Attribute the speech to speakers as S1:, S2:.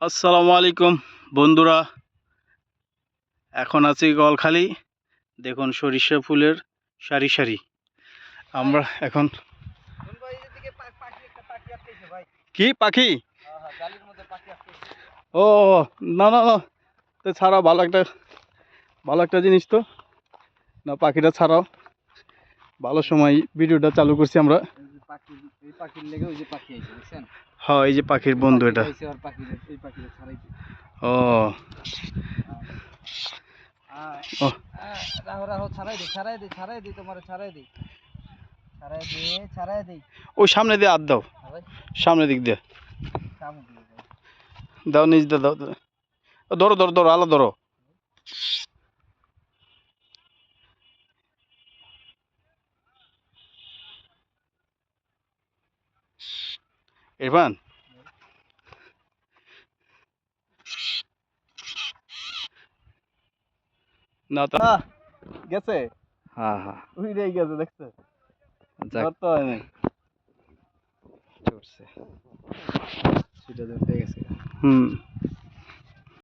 S1: আসসালামু আলাইকুম বন্ধুরা, এখন আছি গলখালি। দেখুন সরিষা ফুলের সারি সারি। আমরা এখন কি পাখি? ও না না না, তো ছাড়াও ভালো একটা জিনিস তো না, পাখিটা ছাড়াও ভালো সময় ভিডিওটা চালু করছি আমরা। হ্যাঁ, এই যে পাখির বন্ধু এটা। ও ওই সামনে দিয়ে হাত দাও, সামনের দিক দিয়ে দাও, নিচ দিয়ে দাও। ধরো ধরো ধরো, আলো ধরো। ইরফান, না তা গেছে।
S2: হ্যাঁ হ্যাঁ,
S1: উইরেই গেছে, দেখছে ধরতে হয় নাই।
S2: চড়ছে, সেটা ধরতে গেছে।
S1: হুম।